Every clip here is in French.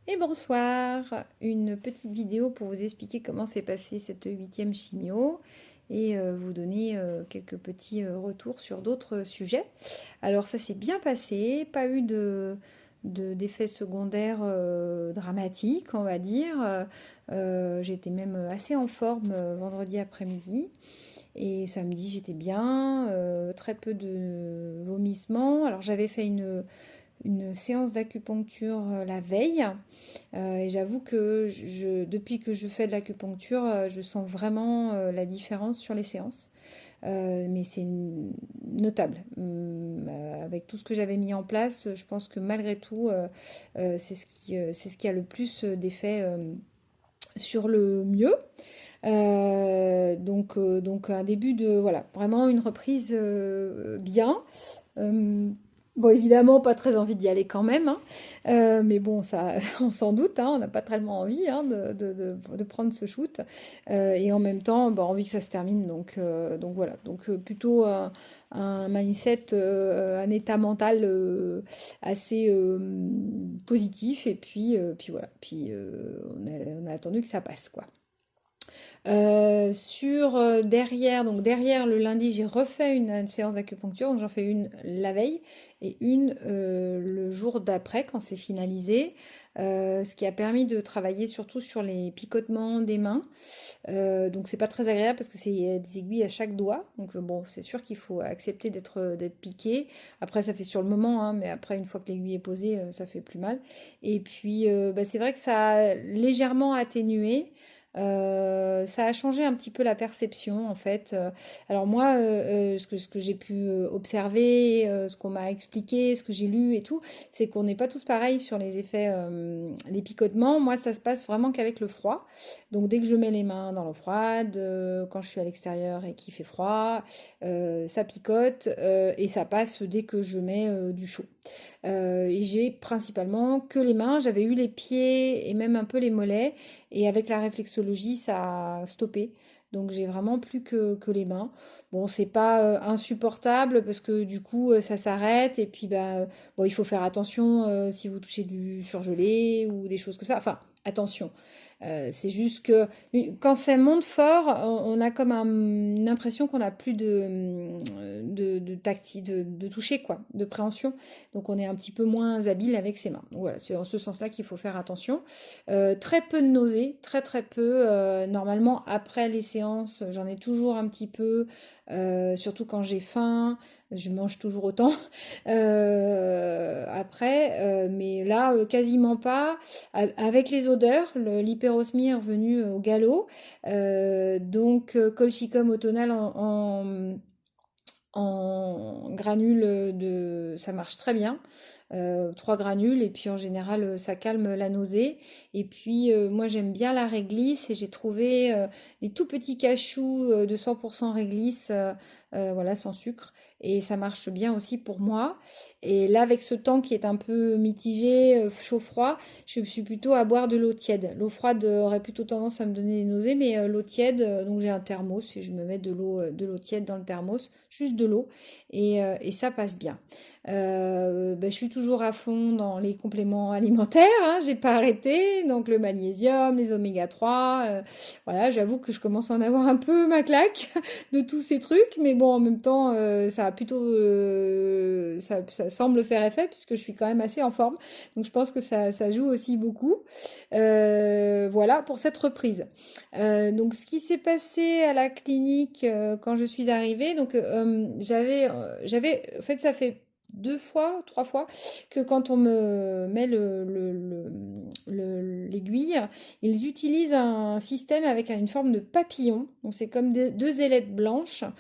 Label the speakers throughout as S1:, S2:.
S1: Et bonsoir, une petite vidéo pour vous expliquer comment s'est passée cette huitième chimio et vous donner quelques petits retours sur d'autres sujets. Alors ça s'est bien passé, pas eu d'effets secondaires dramatiques, on va dire. J'étais même assez en forme vendredi après-midi. Et samedi, j'étais bien, très peu de vomissements. Alors j'avais fait une séance d'acupuncture la veille. Et j'avoue que depuis que je fais de l'acupuncture, je sens vraiment la différence sur les séances. Mais c'est notable. Avec tout ce que j'avais mis en place, je pense que malgré tout, c'est ce qui a le plus d'effet sur le mieux. Donc un début de, voilà, vraiment une reprise bien. Euh, Bon, évidemment, pas très envie d'y aller quand même, hein. Mais bon, ça, on s'en doute, hein, on n'a pas tellement envie hein, de prendre ce shoot. Et en même temps, bah, envie que ça se termine. Donc voilà. Donc plutôt un mindset, un état mental assez positif. Et puis voilà. Puis on a attendu que ça passe, quoi. Derrière, donc derrière le lundi, j'ai refait une séance d'acupuncture, donc j'en fais une la veille et une le jour d'après quand c'est finalisé, ce qui a permis de travailler surtout sur les picotements des mains. Donc c'est pas très agréable parce que c'est des aiguilles à chaque doigt, donc bon, c'est sûr qu'il faut accepter d'être piqué. Après, ça fait sur le moment, hein, mais après, une fois que l'aiguille est posée, ça fait plus mal. Et puis, bah, c'est vrai que ça a légèrement atténué. Ça a changé un petit peu la perception en fait. Alors moi, ce que j'ai pu observer, ce qu'on m'a expliqué, ce que j'ai lu et tout, c'est qu'on n'est pas tous pareils sur les effets, les picotements. Moi, ça se passe vraiment qu'avec le froid. Donc dès que je mets les mains dans l'eau froide, quand je suis à l'extérieur et qu'il fait froid, ça picote et ça passe dès que je mets du chaud. Et j'ai principalement que les mains, j'avais eu les pieds et même un peu les mollets, et avec la réflexologie, ça a stoppé. Donc j'ai vraiment plus que les mains. Bon, c'est pas insupportable parce que du coup ça s'arrête et puis bah bon, il faut faire attention si vous touchez du surgelé ou des choses comme ça. Enfin, attention. C'est juste que quand ça monte fort, on a comme une impression qu'on n'a plus de toucher, quoi, de préhension. Donc on est un petit peu moins habile avec ses mains. Voilà, c'est en ce sens-là qu'il faut faire attention. Très peu de nausées, très très peu. Normalement, après les séances, j'en ai toujours un petit peu, surtout quand j'ai faim. Je mange toujours autant après, mais là, quasiment pas. Avec les odeurs, l'hypérosmie est revenu au galop. Donc, colchicum automnal en granules ça marche très bien. 3 granules et puis en général ça calme la nausée. Et puis moi j'aime bien la réglisse et j'ai trouvé des tout petits cachous de 100% réglisse, voilà, sans sucre. Et ça marche bien aussi pour moi. Et là avec ce temps qui est un peu mitigé, chaud-froid, je suis plutôt à boire de l'eau tiède. L'eau froide aurait plutôt tendance à me donner des nausées, mais l'eau tiède, donc j'ai un thermos et je me mets de l'eau tiède dans le thermos, juste de l'eau, et ça passe bien. Ben, je suis toujours à fond dans les compléments alimentaires, hein, j'ai pas arrêté, donc le magnésium, les oméga 3, voilà, j'avoue que je commence à en avoir un peu ma claque de tous ces trucs, mais bon, en même temps, ça a plutôt, ça semble faire effet puisque je suis quand même assez en forme, donc je pense que ça joue aussi beaucoup. Voilà pour cette reprise. Donc ce qui s'est passé à la clinique quand je suis arrivée, donc en fait ça fait 2 fois, 3 fois que quand on me met l'aiguille, ils utilisent un système avec une forme de papillon. Donc c'est comme deux ailettes blanches en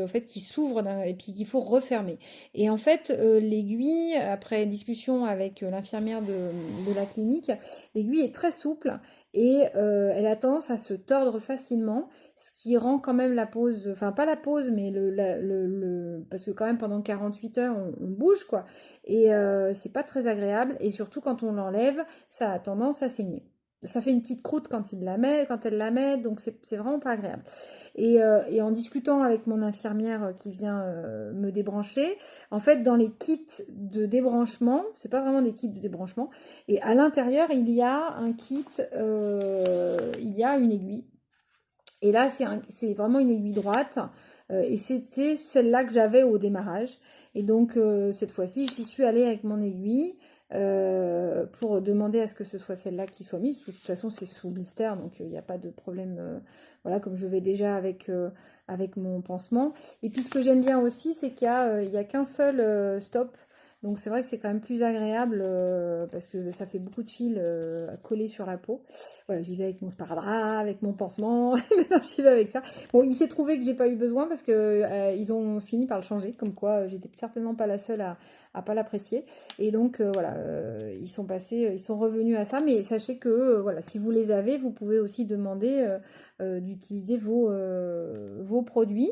S1: fait, qui s'ouvrent et puis qu'il faut refermer. Et en fait, l'aiguille, après discussion avec l'infirmière de la clinique, l'aiguille est très souple et elle a tendance à se tordre facilement, ce qui rend quand même la pause, enfin pas la pause, mais parce que quand même pendant 48 heures on bouge, quoi, et c'est pas très agréable, et surtout quand on l'enlève, ça a tendance à saigner. ça fait une petite croûte quand quand elle la met, donc c'est vraiment pas agréable. Et en discutant avec mon infirmière qui vient me débrancher, en fait, dans les kits de débranchement, c'est pas vraiment des kits de débranchement, et à l'intérieur, il y a un kit, il y a une aiguille. Et là, c'est vraiment une aiguille droite. Et c'était celle-là que j'avais au démarrage. Et donc, cette fois-ci, j'y suis allée avec mon aiguille pour demander à ce que ce soit celle-là qui soit mise. De toute façon, c'est sous blister, donc il n'y a pas de problème. Voilà, comme je vais déjà avec mon pansement. Et puis, ce que j'aime bien aussi, c'est qu'il y a qu'un seul stop. Donc c'est vrai que c'est quand même plus agréable parce que ça fait beaucoup de fils à coller sur la peau. Voilà, j'y vais avec mon sparadrap, avec mon pansement. Maintenant, j'y vais avec ça. Bon, il s'est trouvé que j'ai pas eu besoin parce que ils ont fini par le changer, comme quoi j'étais certainement pas la seule à pas l'apprécier. Et donc voilà, ils sont revenus à ça. Mais sachez que voilà, si vous les avez, vous pouvez aussi demander d'utiliser vos produits.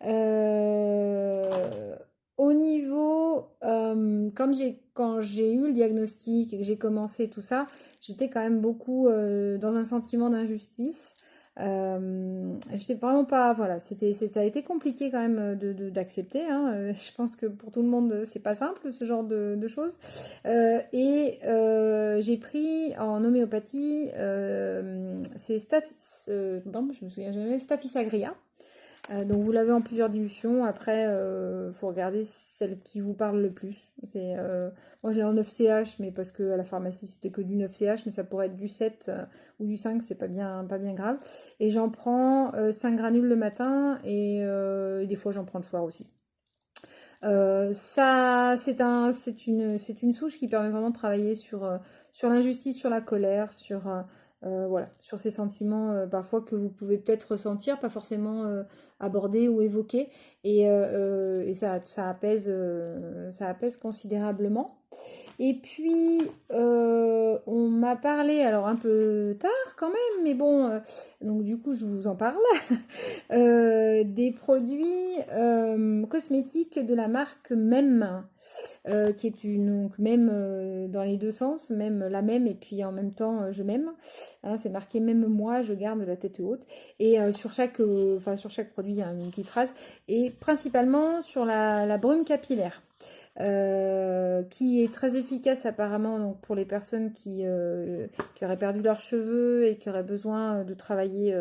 S1: Euh, Au niveau, quand j'ai eu le diagnostic et que j'ai commencé tout ça, j'étais quand même beaucoup dans un sentiment d'injustice. J'étais vraiment pas, voilà, ça a été compliqué quand même d'accepter, hein. Je pense que pour tout le monde, c'est pas simple ce genre de choses. J'ai pris en homéopathie, c'est non, je me souviens jamais, Staphylos agria. Donc vous l'avez en plusieurs dilutions. Après, faut regarder celle qui vous parle le plus. Moi je l'ai en 9CH, mais parce que à la pharmacie c'était que du 9CH, mais ça pourrait être du 7 ou du 5, c'est pas bien grave. Et j'en prends 5 granules le matin et des fois j'en prends le soir aussi. Ça, c'est une souche qui permet vraiment de travailler sur l'injustice, sur la colère, voilà, sur ces sentiments parfois que vous pouvez peut-être ressentir, pas forcément aborder ou évoquer, et ça apaise considérablement. Et puis, on m'a parlé, alors un peu tard quand même, mais bon, donc du coup, je vous en parle, des produits cosmétiques de la marque Même, qui est donc Même dans les deux sens, même la même, et puis en même temps, je m'aime. Hein, c'est marqué Même moi, je garde la tête haute. Et sur chaque produit, il y a une petite phrase, et principalement sur la brume capillaire qui est très efficace apparemment donc pour les personnes qui auraient perdu leurs cheveux et qui auraient besoin de travailler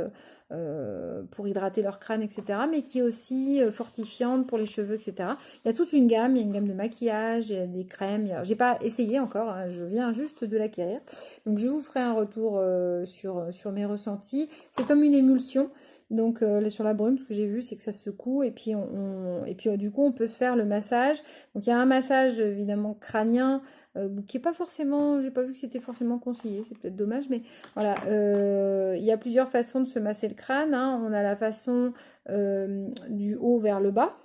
S1: pour hydrater leur crâne, etc. Mais qui est aussi fortifiante pour les cheveux, etc. Il y a toute une gamme, il y a une gamme de maquillage, il y a des crèmes. J'ai pas essayé encore, hein, je viens juste de l'acquérir. Donc je vous ferai un retour sur mes ressentis. C'est comme une émulsion. Donc là, sur la brume, ce que j'ai vu, c'est que ça se secoue et puis du coup, on peut se faire le massage. Donc il y a un massage évidemment crânien qui est pas forcément, j'ai pas vu que c'était forcément conseillé, c'est peut-être dommage, mais voilà, il y a plusieurs façons de se masser le crâne, hein. On a la façon du haut vers le bas.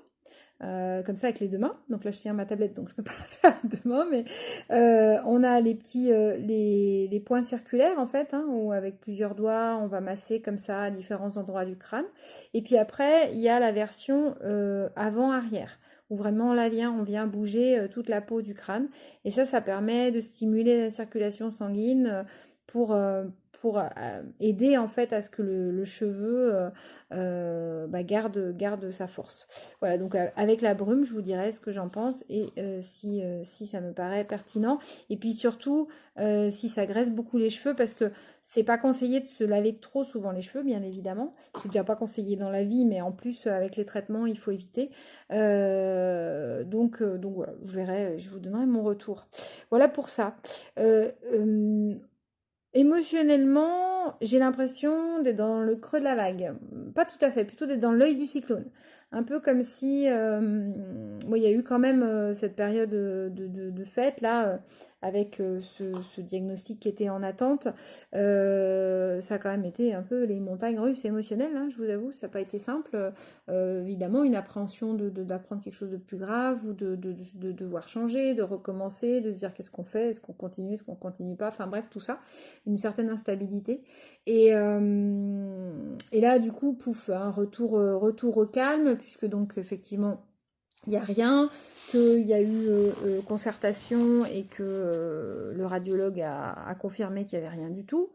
S1: Comme ça avec les deux mains. Donc là je tiens ma tablette donc je peux pas faire les deux mains, mais on a les petits les points circulaires en fait, hein, où avec plusieurs doigts on va masser comme ça à différents endroits du crâne. Et puis après il y a la version avant-arrière où vraiment là on vient bouger toute la peau du crâne, et ça permet de stimuler la circulation sanguine pour aider en fait à ce que le cheveu garde sa force. Voilà, donc avec la brume, je vous dirai ce que j'en pense et si ça me paraît pertinent. Et puis surtout, si ça graisse beaucoup les cheveux, parce que c'est pas conseillé de se laver trop souvent les cheveux, bien évidemment. C'est déjà pas conseillé dans la vie, mais en plus, avec les traitements, il faut éviter. Donc voilà, je verrai, je vous donnerai mon retour. Voilà pour ça. Émotionnellement, j'ai l'impression d'être dans le creux de la vague. Pas tout à fait, plutôt d'être dans l'œil du cyclone. Un peu comme si, bon, il y a eu quand même cette période de fête là, avec ce diagnostic qui était en attente. Ça a quand même été un peu les montagnes russes émotionnelles, hein, je vous avoue, ça n'a pas été simple. Évidemment, une appréhension d'apprendre quelque chose de plus grave ou de devoir changer, de recommencer, de se dire qu'est-ce qu'on fait, est-ce qu'on continue pas, enfin bref, tout ça, une certaine instabilité. Et là, du coup, pouf, un retour au calme, puisque donc effectivement, il n'y a rien, qu'il y a eu concertation et que radiologue a confirmé qu'il n'y avait rien du tout.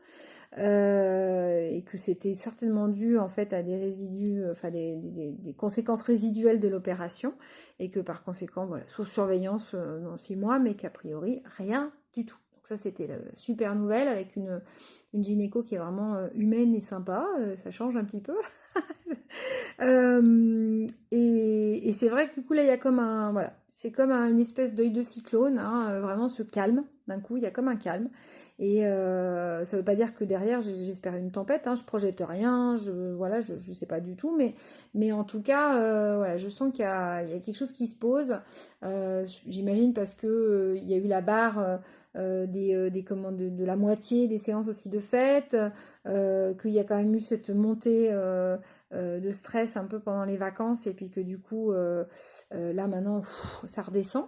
S1: Et que c'était certainement dû en fait à des résidus, enfin des conséquences résiduelles de l'opération, et que par conséquent, voilà, sous surveillance dans 6 mois, mais qu'a priori, rien du tout. Donc ça, c'était la super nouvelle, avec une gynéco qui est vraiment humaine et sympa, ça change un petit peu. Et c'est vrai que du coup là il y a comme un voilà, c'est comme une espèce d'œil de cyclone, hein, vraiment ce calme. D'un coup il y a comme un calme. Et ça veut pas dire que derrière j'espère une tempête, hein, je projette rien, voilà, je sais pas du tout, mais en tout cas voilà, je sens qu'il y a quelque chose qui se pose. J'imagine parce que il y a eu la barre des commandes de la moitié des séances aussi de fête, qu'il y a quand même eu cette montée de stress un peu pendant les vacances, et puis que du coup là maintenant ça redescend.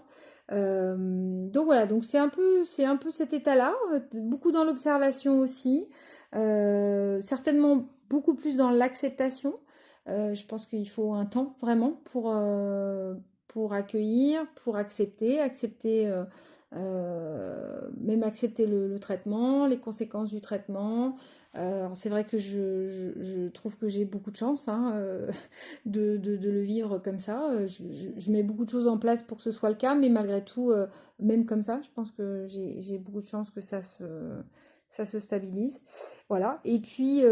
S1: Donc voilà, donc c'est un peu cet état-là, beaucoup dans l'observation aussi, certainement beaucoup plus dans l'acceptation. Je pense qu'il faut un temps vraiment pour accueillir, pour accepter même accepter le traitement, les conséquences du traitement. Alors c'est vrai que je trouve que j'ai beaucoup de chance, hein, de le vivre comme ça. Je mets beaucoup de choses en place pour que ce soit le cas, mais malgré tout, même comme ça, je pense que j'ai beaucoup de chance que ça se stabilise. Voilà. Et puis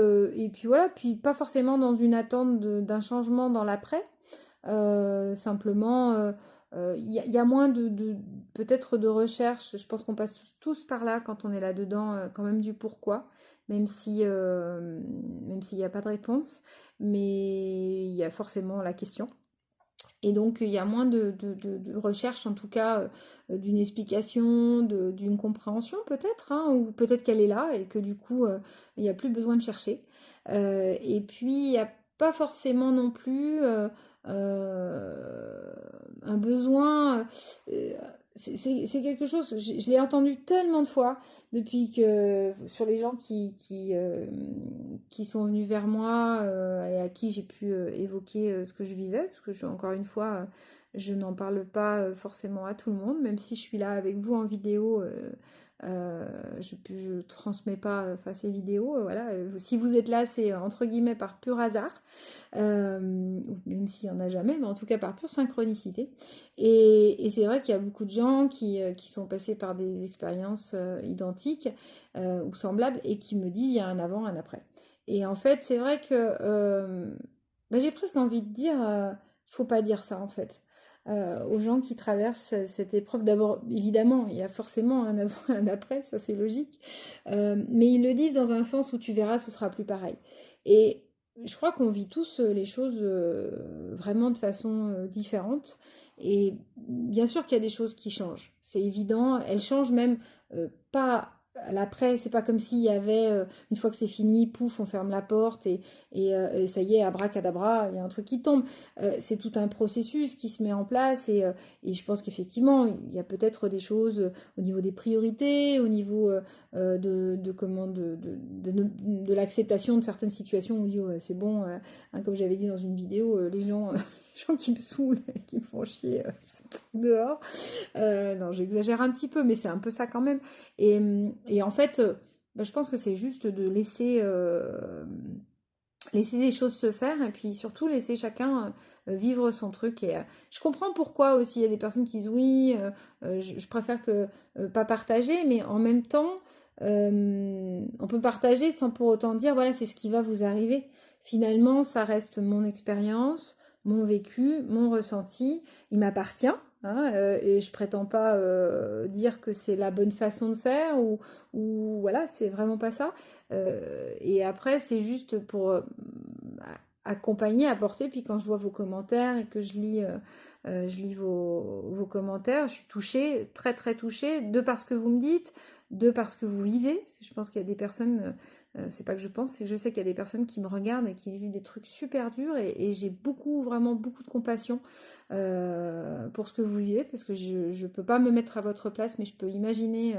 S1: voilà, puis pas forcément dans une attente d'un changement dans l'après. Simplement, y a moins peut-être de recherche. Je pense qu'on passe tous par là quand on est là-dedans, quand même du pourquoi, même si, même s'il n'y a pas de réponse, mais il y a forcément la question. Et donc, il y a moins de recherche, en tout cas, d'une explication, d'une compréhension peut-être, hein, ou peut-être qu'elle est là et que du coup, il n'y a plus besoin de chercher. Et puis, il n'y a pas forcément non plus un besoin. euh, c'est quelque chose, je l'ai entendu tellement de fois depuis que sur les gens qui sont venus vers moi et à qui j'ai pu évoquer ce que je vivais, parce que encore une fois, je n'en parle pas forcément à tout le monde, même si je suis là avec vous en vidéo. Je transmets pas ces vidéos, voilà. Si vous êtes là, c'est entre guillemets par pur hasard, même s'il y en a jamais, mais en tout cas par pure synchronicité. Et c'est vrai qu'il y a beaucoup de gens qui sont passés par des expériences identiques ou semblables, et qui me disent il y a un avant, un après. Et en fait, c'est vrai que j'ai presque envie de dire, il faut pas dire ça en fait. Aux gens qui traversent cette épreuve, d'abord, évidemment, il y a forcément un avant, un après, ça c'est logique, mais ils le disent dans un sens où tu verras, ce sera plus pareil. Et je crois qu'on vit tous les choses vraiment de façon différente. Et bien sûr qu'il y a des choses qui changent, c'est évident. Elles changent même pas à l'après. C'est pas comme s'il y avait, une fois que c'est fini, pouf, on ferme la porte et ça y est, abracadabra, il y a un truc qui tombe. C'est tout un processus qui se met en place, et je pense qu'effectivement, il y a peut-être des choses au niveau des priorités, au niveau comment, de l'acceptation de certaines situations où on dit oh, c'est bon, hein, comme j'avais dit dans une vidéo, les gens, les gens qui me saoulent, qui me font chier, dehors. Non, j'exagère un petit peu, mais c'est un peu ça quand même. Et en fait, je pense que c'est juste de laisser les choses se faire, et puis surtout laisser chacun vivre son truc. Et je comprends pourquoi aussi il y a des personnes qui disent oui, je préfère que pas partager, mais en même temps, on peut partager sans pour autant dire voilà, c'est ce qui va vous arriver. Finalement, ça reste mon expérience, mon vécu, mon ressenti, il m'appartient. Hein, et je prétends pas dire que c'est la bonne façon de faire, ou voilà, c'est vraiment pas ça. Et après, c'est juste pour accompagner, apporter. Puis quand je vois vos commentaires et que je lis vos commentaires, je suis touchée, très très touchée, de par ce que vous me dites, de par ce que vous vivez. Parce que je pense qu'il y a des personnes, c'est pas que je pense, c'est que je sais qu'il y a des personnes qui me regardent et qui vivent des trucs super durs, et j'ai beaucoup, vraiment beaucoup de compassion pour ce que vous vivez, parce que je peux pas me mettre à votre place, mais je peux imaginer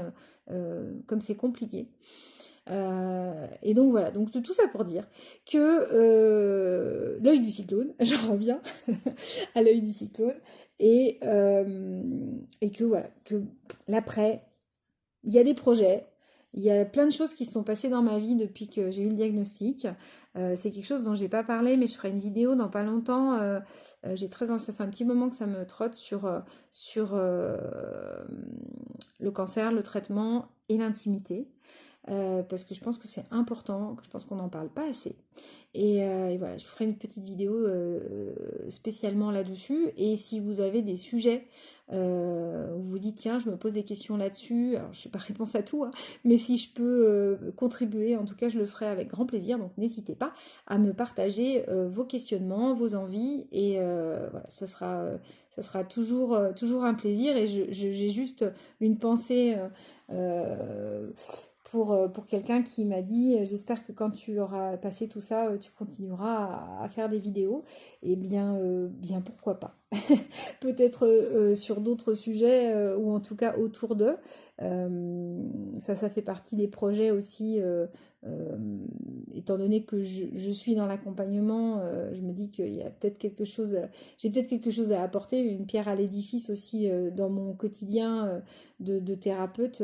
S1: comme c'est compliqué. Et donc voilà, donc tout ça pour dire que l'œil du cyclone, j'en reviens à l'œil du cyclone, et que voilà, que l'après, il y a des projets, il y a plein de choses qui se sont passées dans ma vie depuis que j'ai eu le diagnostic. C'est quelque chose dont j'ai pas parlé, mais je ferai une vidéo dans pas longtemps. J'ai très envie, ça fait un petit moment que ça me trotte sur le cancer, le traitement et l'intimité. Parce que je pense que c'est important, que je pense qu'on n'en parle pas assez. Et voilà, je vous ferai une petite vidéo spécialement là-dessus. Et si vous avez des sujets où vous dites, tiens, je me pose des questions là-dessus, alors je n'ai pas réponse à tout, hein, mais si je peux contribuer, en tout cas, je le ferai avec grand plaisir. Donc n'hésitez pas à me partager vos questionnements, vos envies. Et voilà, ça sera toujours, toujours un plaisir. Et j'ai juste une pensée. Pour quelqu'un qui m'a dit j'espère que quand tu auras passé tout ça, tu continueras à faire des vidéos. Et bien pourquoi pas. Peut-être sur d'autres sujets ou en tout cas autour d'eux. Ça fait partie des projets aussi. Euh, Étant donné que je suis dans l'accompagnement, je me dis qu'il y a peut-être quelque chose, j'ai peut-être quelque chose à apporter, une pierre à l'édifice aussi dans mon quotidien de thérapeute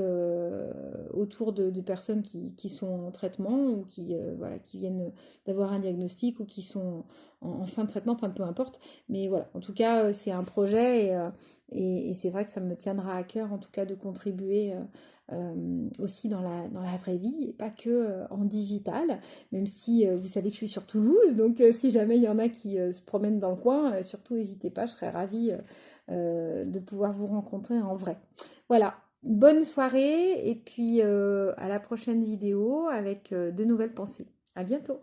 S1: autour de personnes qui sont en traitement ou voilà, qui viennent d'avoir un diagnostic ou qui sont en fin de traitement, enfin peu importe. Mais voilà, en tout cas, c'est un projet et c'est vrai que ça me tiendra à cœur en tout cas de contribuer aussi dans la vraie vie et pas que en digital, même si vous savez que je suis sur Toulouse, donc si jamais il y en a qui se promènent dans le coin, surtout n'hésitez pas, je serais ravie de pouvoir vous rencontrer en vrai. Voilà, bonne soirée et puis à la prochaine vidéo avec de nouvelles pensées. À bientôt.